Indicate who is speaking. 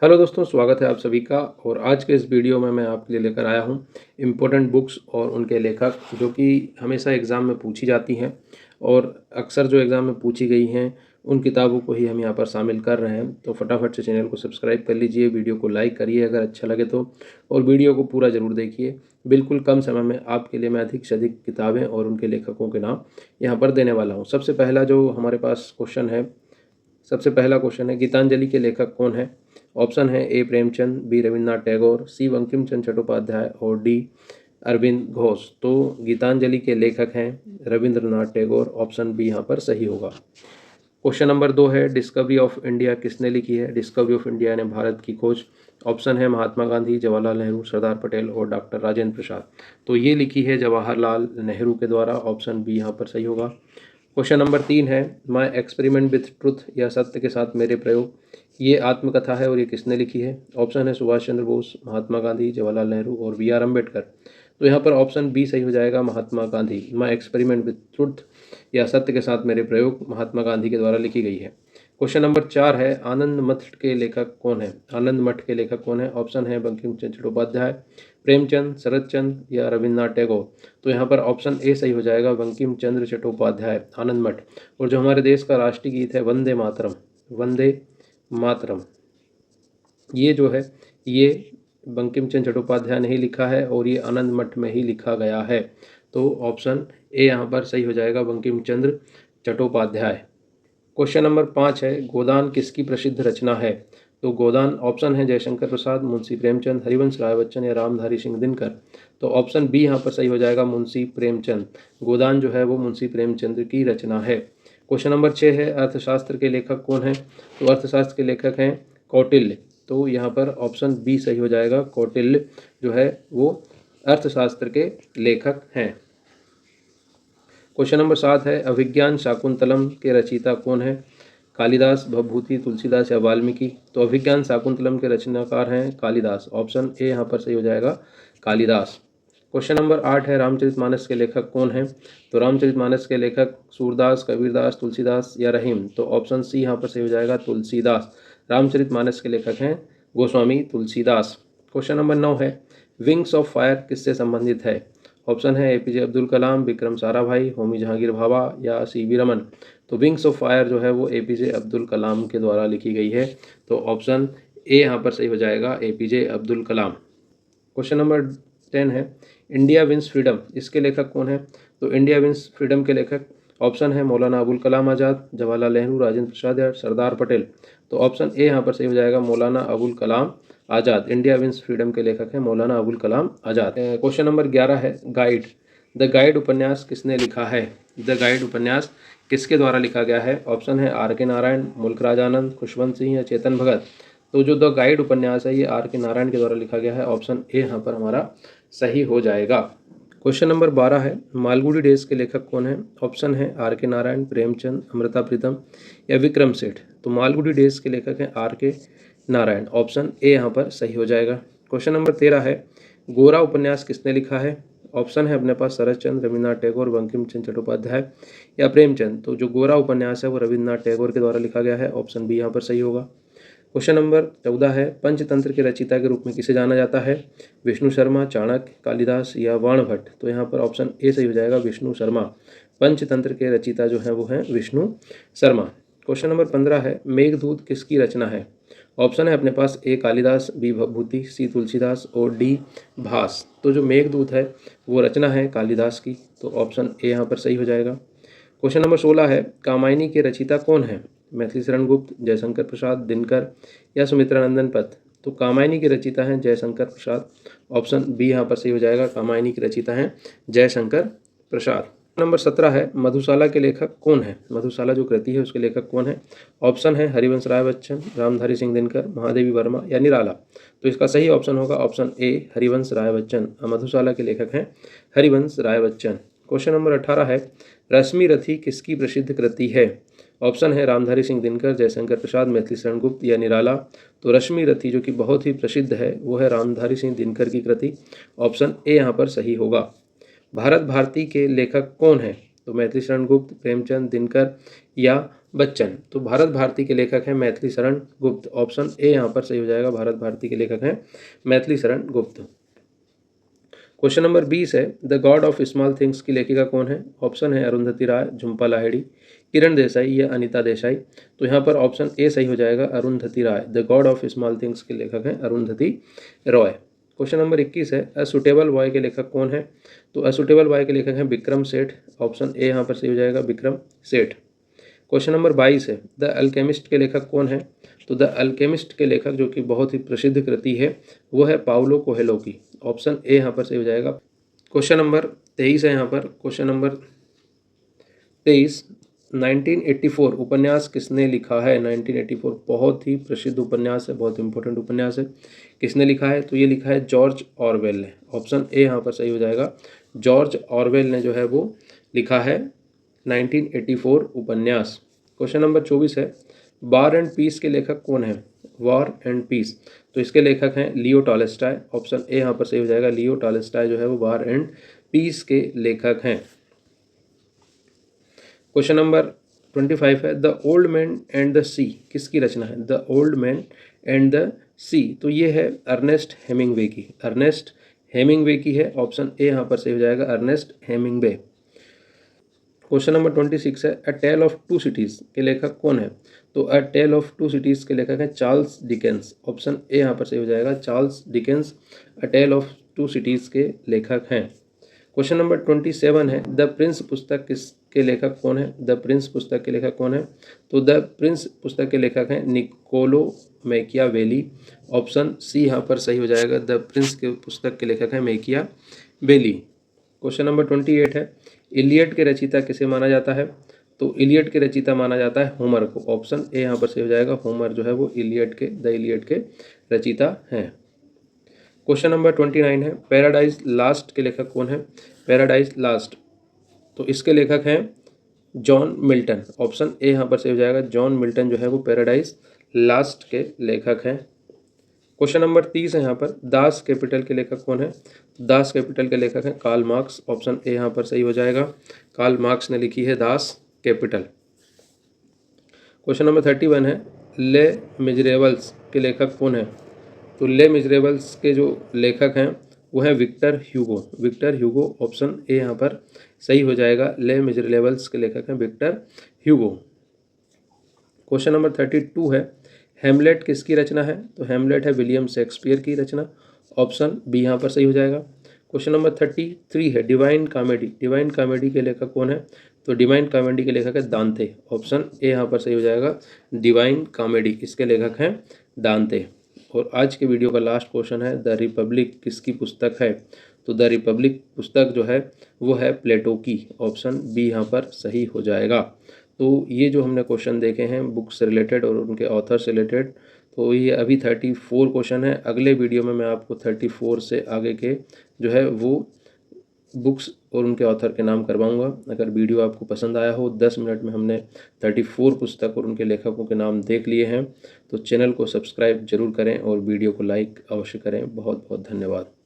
Speaker 1: Hello दोस्तों, स्वागत है आप सभी का। और आज के इस वीडियो में मैं आपके लिए लेकर आया हूँ इम्पोर्टेंट बुक्स और उनके लेखक, जो कि हमेशा एग्ज़ाम में पूछी जाती हैं और अक्सर जो एग्ज़ाम में पूछी गई हैं उन किताबों को ही हम यहाँ पर शामिल कर रहे हैं। तो फटाफट से चैनल को सब्सक्राइब कर लीजिए, वीडियो को लाइक करिए अगर अच्छा लगे तो, और वीडियो को पूरा ज़रूर देखिए। बिल्कुल कम समय में आपके लिए मैं अधिक से अधिक किताबें और उनके लेखकों के नाम यहाँ पर देने वाला हूँ। सबसे पहला जो हमारे पास क्वेश्चन है, सबसे पहला क्वेश्चन है, गीतांजलि के लेखक कौन है? ऑप्शन है ए प्रेमचंद, बी रविन्द्रनाथ टैगोर, सी बंकिम चंद्र चट्टोपाध्याय और डी अरविंद घोष। तो गीतांजलि के लेखक हैं रविंद्रनाथ टैगोर। ऑप्शन बी यहाँ पर सही होगा। क्वेश्चन नंबर 2 है, डिस्कवरी ऑफ इंडिया किसने लिखी है? डिस्कवरी ऑफ इंडिया ने भारत की खोज। ऑप्शन है महात्मा गांधी, जवाहरलाल नेहरू, सरदार पटेल और डॉक्टर राजेंद्र प्रसाद। तो ये लिखी है जवाहरलाल नेहरू के द्वारा। ऑप्शन बी यहाँ पर सही होगा। क्वेश्चन नंबर 3 है, माई एक्सपेरिमेंट विथ ट्रुथ या सत्य के साथ मेरे प्रयोग, ये आत्मकथा है और ये किसने लिखी है? ऑप्शन है सुभाष चंद्र बोस, महात्मा गांधी, जवाहरलाल नेहरू और बी आर अम्बेडकर। तो यहाँ पर ऑप्शन बी सही हो जाएगा, Mahatma Gandhi. My experiment with truth या सत्य के साथ मेरे प्रयोग महात्मा गांधी के द्वारा लिखी गई है। क्वेश्चन नंबर 4 है, आनंद मठ के लेखक कौन है? आनंद मठ के लेखक कौन है? ऑप्शन है बंकिम चंद्र चट्टोपाध्याय, प्रेमचंद, शरद चंद्र या रविन्द्रनाथ टैगोर। तो यहाँ पर ऑप्शन ए सही हो जाएगा, बंकिम चंद्र चट्टोपाध्याय, आनंद मठ। और जो हमारे देश का राष्ट्रीय गीत है वंदे मातरम, वंदे मातरम, ये जो है ये बंकिम चंद्र चट्टोपाध्याय ने ही लिखा है और ये आनंद मठ में ही लिखा गया है। तो ऑप्शन ए यहाँ पर सही हो जाएगा, बंकिम चंद्र चट्टोपाध्याय। क्वेश्चन नंबर 5 है, गोदान किसकी प्रसिद्ध रचना है? तो गोदान ऑप्शन है जयशंकर प्रसाद, मुंशी प्रेमचंद, हरिवंश राय बच्चन या रामधारी सिंह दिनकर। तो ऑप्शन बी यहाँ पर सही हो जाएगा, मुंशी प्रेमचंद। गोदान जो है वो मुंशी प्रेमचंद की रचना है। क्वेश्चन नंबर 6 है, अर्थशास्त्र के लेखक कौन है? तो अर्थशास्त्र के लेखक हैं कौटिल्य। तो यहाँ पर ऑप्शन बी सही हो जाएगा, कौटिल्य जो है वो अर्थशास्त्र के लेखक हैं। क्वेश्चन नंबर 7 है, अभिज्ञान शाकुंतलम के रचयिता कौन है? कालिदास, भवभूति, तुलसीदास या वाल्मीकि। तो अभिज्ञान शाकुंतलम के रचनाकार हैं कालिदास। ऑप्शन ए यहाँ पर सही हो जाएगा, कालिदास। क्वेश्चन नंबर 8 है, रामचरितमानस के लेखक कौन है? तो रामचरितमानस के लेखक सूरदास, कबीरदास, तुलसीदास या रहीम। तो ऑप्शन सी यहाँ पर सही हो जाएगा, तुलसीदास। रामचरितमानस के लेखक हैं गोस्वामी तुलसीदास। क्वेश्चन नंबर 9 है, विंग्स ऑफ फायर किससे संबंधित है? ऑप्शन है एपीजे अब्दुल कलाम, विक्रम साराभाई, होमी जहांगीर भाभा या सीवी रमन। तो विंग्स ऑफ फायर जो है वो एपीजे अब्दुल कलाम के द्वारा लिखी गई है। तो ऑप्शन ए यहाँ पर सही हो जाएगा, APJ Abdul Kalam. Question number 10 है, इंडिया विंस फ्रीडम, इसके लेखक कौन है? तो इंडिया विंस फ्रीडम के लेखक ऑप्शन है मौलाना अबुल कलाम आज़ाद, जवाहरलाल नेहरू, राजेंद्र प्रसाद या सरदार पटेल। तो ऑप्शन ए यहाँ पर सही हो जाएगा, Maulana Abul Kalam Azad. India wins freedom के लेखक हैं मौलाना अबुल कलाम आज़ाद। क्वेश्चन नंबर 11 है, गाइड, द गाइड उपन्यास किसने लिखा है? द गाइड उपन्यास किसके द्वारा लिखा गया है? ऑप्शन है आर के नारायण, मुल्कराज आनंद, खुशवंत सिंह या चेतन भगत। तो जो द गाइड उपन्यास है ये आर के नारायण के द्वारा लिखा गया है। ऑप्शन ए यहाँ पर हमारा सही हो जाएगा। क्वेश्चन नंबर 12 है, मालगुडी डेज के लेखक कौन है? ऑप्शन है आर के नारायण, प्रेमचंद, अमृता प्रीतम या विक्रम सेठ। तो मालगुडी डेज के लेखक हैं आर के नारायण। ऑप्शन ए यहाँ पर सही हो जाएगा। क्वेश्चन नंबर 13 है, गोरा उपन्यास किसने लिखा है? ऑप्शन है अपने पास शरद चंद्र, रविन्द्रनाथ टैगोर, बंकिम चंद्र चट्टोपाध्याय या प्रेमचंद। तो जो गोरा उपन्यास है वो रविन्द्रनाथ टैगोर के द्वारा लिखा गया है। ऑप्शन बी यहाँ पर सही होगा। क्वेश्चन नंबर 14 है, पंचतंत्र के रचयिता के रूप में किसे जाना जाता है? विष्णु शर्मा, चाणक्य, कालिदास या बाणभट्ट। तो यहाँ पर ऑप्शन ए सही हो जाएगा, विष्णु शर्मा। पंचतंत्र के रचयिता जो है वो हैं विष्णु शर्मा। क्वेश्चन नंबर 15 है, मेघदूत किसकी रचना है? ऑप्शन है अपने पास ए कालिदास, बी भवभूति, सी तुलसीदास और डी भास। तो जो मेघदूत है वो रचना है कालिदास की। तो ऑप्शन ए यहाँ पर सही हो जाएगा। क्वेश्चन नंबर 16 है, कामायनी के रचयिता कौन है? मैथिली शरण गुप्त, जयशंकर प्रसाद, दिनकर या सुमित्रानंदन पत। तो कामायनी के रचयिता हैं जयशंकर प्रसाद। ऑप्शन बी यहाँ पर सही हो जाएगा, कामायनी के रचयिता हैं जयशंकर प्रसाद। नंबर 17 है, मधुशाला के लेखक कौन है? मधुशाला जो कृति है उसके लेखक कौन है? ऑप्शन है हरिवंश राय बच्चन, रामधारी सिंह दिनकर, महादेवी वर्मा या निराला। तो इसका सही ऑप्शन होगा ऑप्शन ए, हरिवंश राय बच्चन। मधुशाला के लेखक हैं हरिवंश राय बच्चन। क्वेश्चन नंबर 18 है, रश्मि रथी किसकी प्रसिद्ध कृति है? ऑप्शन है रामधारी सिंह दिनकर, जयशंकर प्रसाद, मैथिली शरण गुप्त या निराला। तो रश्मि रथी जो कि बहुत ही प्रसिद्ध है वो है रामधारी सिंह दिनकर की कृति। ऑप्शन ए यहाँ पर सही होगा। भारत भारती के लेखक कौन है? तो मैथिली शरण गुप्त, प्रेमचंद, दिनकर या बच्चन। तो भारत भारती के लेखक हैं मैथिली शरण गुप्त। ऑप्शन ए यहाँ पर सही हो जाएगा, भारत भारती के लेखक हैं मैथिली शरण गुप्त। क्वेश्चन नंबर 20 है, the God of small things की लेखिका कौन है? ऑप्शन है अरुंधति राय, झुम्पा लाहिड़ी, किरण देसाई या अनीता देसाई। तो यहाँ पर ऑप्शन ए सही हो जाएगा, Arundhati Roy. The God of small things के लेखक हैं अरुंधति रॉय। क्वेश्चन नंबर 21 है, अ सुटेबल बॉय के लेखक कौन है? तो अ सुटेबल बॉय के लेखक हैं विक्रम सेठ। ऑप्शन ए यहाँ पर सही हो जाएगा, विक्रम सेठ। क्वेश्चन नंबर 22 है, द अल्केमिस्ट के लेखक कौन है? तो द अल्केमिस्ट के लेखक जो कि बहुत ही प्रसिद्ध कृति है वो है पाउलो कोहेलो की। ऑप्शन ए यहाँ पर सही हो जाएगा। क्वेश्चन नंबर 23 है यहाँ पर। क्वेश्चन नंबर 23, 1984 उपन्यास किसने लिखा है? 1984 बहुत ही प्रसिद्ध उपन्यास है, बहुत इंपॉर्टेंट उपन्यास है। किसने लिखा है? तो ये लिखा है जॉर्ज ऑरवेल ने। ऑप्शन ए यहाँ पर सही हो जाएगा, जॉर्ज ऑरवेल ने जो है वो लिखा है 1984 उपन्यास। क्वेश्चन नंबर 24 है, वार एंड पीस के लेखक कौन है? वॉर एंड पीस, तो इसके लेखक हैं लियो टॉलस्टॉय। ऑप्शन ए यहाँ पर सही हो जाएगा, लियो टॉलस्टॉय जो है वो वार एंड पीस के लेखक हैं। क्वेश्चन नंबर 25 है, the old man and the sea किसकी रचना है? The old man and the sea, तो ये है अर्नेस्ट हेमिंग्वे की। अर्नेस्ट हेमिंग्वे की है। ऑप्शन ए यहाँ पर सही हो जाएगा, अर्नेस्ट हेमिंग्वे। क्वेश्चन नंबर 26 है, अ टेल ऑफ टू सिटीज़ के लेखक कौन है? तो अ टेल ऑफ टू सिटीज़ के लेखक हैं चार्ल्स डिकेंस। ऑप्शन ए यहाँ पर सही हो जाएगा, Charles Dickens a tale of two cities के लेखक हैं। क्वेश्चन नंबर 27 है, द प्रिंस पुस्तक किसके लेखक कौन है? द प्रिंस पुस्तक के लेखक कौन है? तो द प्रिंस पुस्तक के लेखक हैं निकोलो मैकियावेली। ऑप्शन सी यहाँ पर सही हो जाएगा, द प्रिंस के पुस्तक के लेखक हैं मैकियावेली। क्वेश्चन नंबर 28 है, इलियड के रचयिता किसे माना जाता है? तो इलियड के रचयिता माना जाता है होमर को। ऑप्शन ए यहाँ पर सही हो जाएगा, होमर जो है वो इलियड के रचयिता हैं। क्वेश्चन नंबर 29 है, पैराडाइज लास्ट के लेखक कौन है? पैराडाइज लास्ट, तो इसके लेखक हैं जॉन मिल्टन। ऑप्शन ए यहाँ पर सही हो जाएगा, जॉन मिल्टन जो है वो पैराडाइज लास्ट के लेखक हैं। क्वेश्चन नंबर 30 है यहाँ पर, दास कैपिटल के लेखक कौन है? दास कैपिटल के लेखक हैं कार्ल मार्क्स। ऑप्शन ए यहाँ पर सही हो जाएगा, कार्ल मार्क्स ने लिखी है दास कैपिटल। क्वेश्चन नंबर 31 है, ले मिजरेबल्स के लेखक कौन है? तो ले मिजरेबल्स के जो लेखक हैं वो हैं Victor Hugo. Victor Hugo, option A यहाँ पर सही हो जाएगा, ले मिजरेबल्स के लेखक हैं विक्टर ह्यूगो। क्वेश्चन नंबर 32 है, हेमलेट किसकी रचना है? तो हेमलेट है विलियम शेक्सपियर की रचना। ऑप्शन बी यहाँ पर सही हो जाएगा। क्वेश्चन नंबर 33 है, डिवाइन कॉमेडी। डिवाइन कॉमेडी के लेखक कौन है? तो डिवाइन कॉमेडी के लेखक है दांते। ऑप्शन ए यहाँ पर सही हो जाएगा, डिवाइन कॉमेडी, इसके लेखक हैं दांते। और आज के वीडियो का लास्ट क्वेश्चन है, द रिपब्लिक किसकी पुस्तक है? तो द रिपब्लिक पुस्तक जो है वो है प्लेटो की। ऑप्शन बी यहाँ पर सही हो जाएगा। तो ये जो हमने क्वेश्चन देखे हैं बुक से रिलेटेड और उनके ऑथर से रिलेटेड, तो ये अभी 34 क्वेश्चन है। अगले वीडियो में मैं आपको 34 से आगे के जो है वो बुक्स और उनके ऑथर के नाम करवाऊंगा। अगर वीडियो आपको पसंद आया हो, 10 मिनट में हमने 34 पुस्तक और उनके लेखकों के नाम देख लिए हैं, तो चैनल को सब्सक्राइब जरूर करें और वीडियो को लाइक अवश्य करें। बहुत बहुत धन्यवाद।